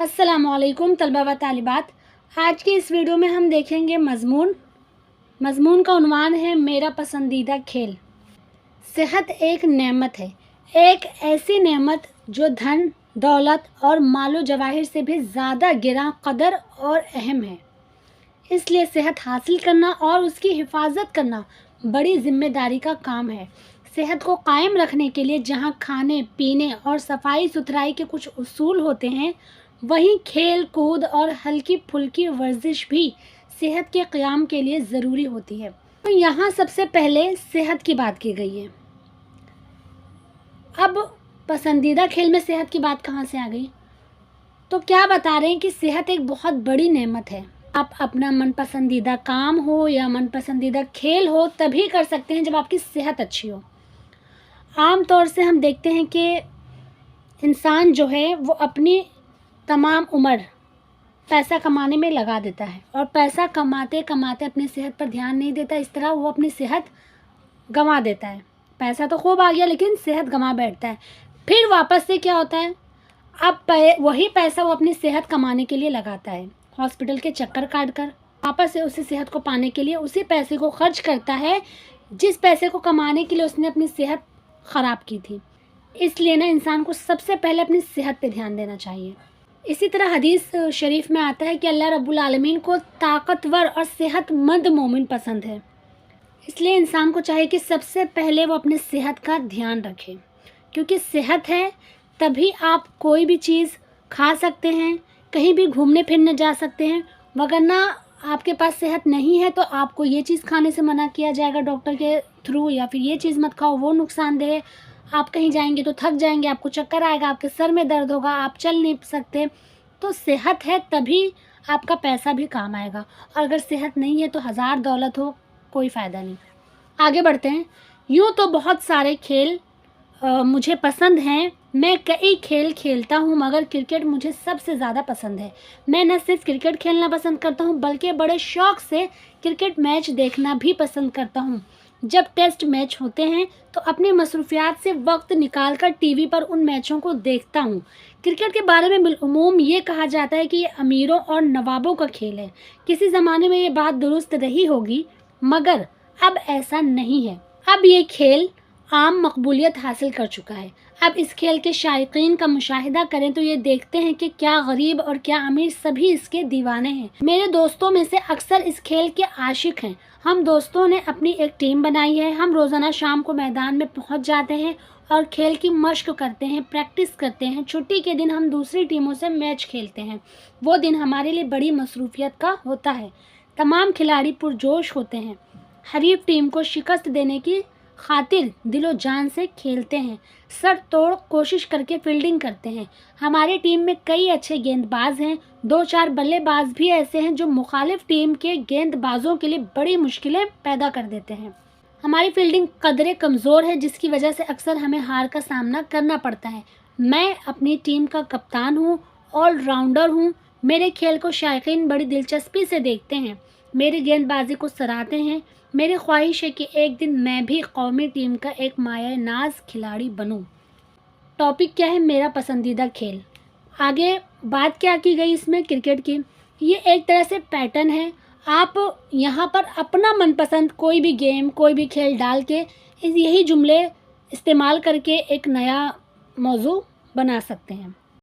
अस्सलामुअलैकुम तलबा व तालिबात। आज की इस वीडियो में हम देखेंगे मज़मून का उन्वान है मेरा पसंदीदा खेल। सेहत एक नेमत है, एक ऐसी नेमत जो धन दौलत और मालो जवाहिर से भी ज़्यादा गिरा कदर और अहम है। इसलिए सेहत हासिल करना और उसकी हिफाजत करना बड़ी ज़िम्मेदारी का काम है। सेहत को कायम रखने के लिए जहाँ खाने पीने और सफाई सुथराई के कुछ उसूल होते हैं, वहीं खेल कूद और हल्की फुल्की वर्जिश भी सेहत के क़याम के लिए ज़रूरी होती है। तो यहाँ सबसे पहले सेहत की बात की गई है। अब पसंदीदा खेल में सेहत की बात कहाँ से आ गई? तो क्या बता रहे हैं कि सेहत एक बहुत बड़ी नेमत है। आप अपना मन पसंदीदा काम हो या मन पसंदीदा खेल हो तभी कर सकते हैं जब आपकी सेहत अच्छी हो। आम तौर से हम देखते हैं कि इंसान जो है वो अपनी तमाम उम्र पैसा कमाने में लगा देता है और पैसा कमाते कमाते अपनी सेहत पर ध्यान नहीं देता। इस तरह वो अपनी सेहत गंवा देता है। पैसा तो खूब आ गया लेकिन सेहत गंवा बैठता है। फिर वापस से क्या होता है, अब वही पैसा वो अपनी सेहत कमाने के लिए लगाता है। हॉस्पिटल के चक्कर काट कर वापस से उसी सेहत को पाने के लिए उसी पैसे को खर्च करता है जिस पैसे को कमाने के लिए उसने अपनी सेहत ख़राब की थी। इसलिए ना इंसान को सबसे पहले अपनी सेहत पे ध्यान देना चाहिए। इसी तरह हदीस शरीफ में आता है कि अल्लाह रब्बुल आलमीन को ताकतवर और सेहतमंद मोमिन पसंद है। इसलिए इंसान को चाहिए कि सबसे पहले वो अपनी सेहत का ध्यान रखें, क्योंकि सेहत है तभी आप कोई भी चीज़ खा सकते हैं, कहीं भी घूमने फिरने जा सकते हैं। वरना आपके पास सेहत नहीं है तो आपको ये चीज़ खाने से मना किया जाएगा डॉक्टर के थ्रू, या फिर ये चीज़ मत खाओ वो नुकसानदेह है। आप कहीं जाएंगे तो थक जाएंगे, आपको चक्कर आएगा, आपके सर में दर्द होगा, आप चल नहीं सकते। तो सेहत है तभी आपका पैसा भी काम आएगा, और अगर सेहत नहीं है तो हज़ार दौलत हो कोई फ़ायदा नहीं। आगे बढ़ते हैं। यूँ तो बहुत सारे खेल मुझे पसंद हैं, मैं कई खेल खेलता हूँ, मगर क्रिकेट मुझे सबसे ज़्यादा पसंद है। मैं न सिर्फ क्रिकेट खेलना पसंद करता हूँ बल्कि बड़े शौक़ से क्रिकेट मैच देखना भी पसंद करता हूँ। जब टेस्ट मैच होते हैं तो अपनी मसरूफियात से वक्त निकाल कर टीवी पर उन मैचों को देखता हूँ। क्रिकेट के बारे में बिलउमूम ये कहा जाता है कि ये अमीरों और नवाबों का खेल है। किसी ज़माने में ये बात दुरुस्त रही होगी, मगर अब ऐसा नहीं है। अब ये खेल आम मकबूलियत हासिल कर चुका है। अब इस खेल के शायकीन का मुशाहिदा करें तो ये देखते हैं कि क्या गरीब और क्या अमीर सभी इसके दीवाने हैं। मेरे दोस्तों में से अक्सर इस खेल के आशिक हैं। हम दोस्तों ने अपनी एक टीम बनाई है। हम रोज़ाना शाम को मैदान में पहुंच जाते हैं और खेल की मशक करते हैं, प्रैक्टिस करते हैं। छुट्टी के दिन हम दूसरी टीमों से मैच खेलते हैं। वो दिन हमारे लिए बड़ी मसरूफियत का होता है। तमाम खिलाड़ी पुरजोश होते हैं, हरीफ टीम को शिकस्त देने की खातिर दिलो जान से खेलते हैं, सर तोड़ कोशिश करके फील्डिंग करते हैं। हमारी टीम में कई अच्छे गेंदबाज हैं, 2-4 बल्लेबाज भी ऐसे हैं जो मुखालिफ टीम के गेंदबाजों के लिए बड़ी मुश्किलें पैदा कर देते हैं। हमारी फील्डिंग कदरे कमज़ोर है जिसकी वजह से अक्सर हमें हार का सामना करना पड़ता है। मैं अपनी टीम का कप्तान हूँ, ऑलराउंडर हूँ। मेरे खेल को शायकीन बड़ी दिलचस्पी से देखते हैं, मेरी गेंदबाजी को सराहते हैं। मेरी ख्वाहिश है कि एक दिन मैं भी कौमी टीम का एक माया नाज खिलाड़ी बनूं। टॉपिक क्या है? मेरा पसंदीदा खेल। आगे बात क्या की गई इसमें? क्रिकेट की। ये एक तरह से पैटर्न है। आप यहाँ पर अपना मनपसंद कोई भी गेम, कोई भी खेल डाल के यही जुमले इस्तेमाल करके एक नया मौजू बना सकते हैं।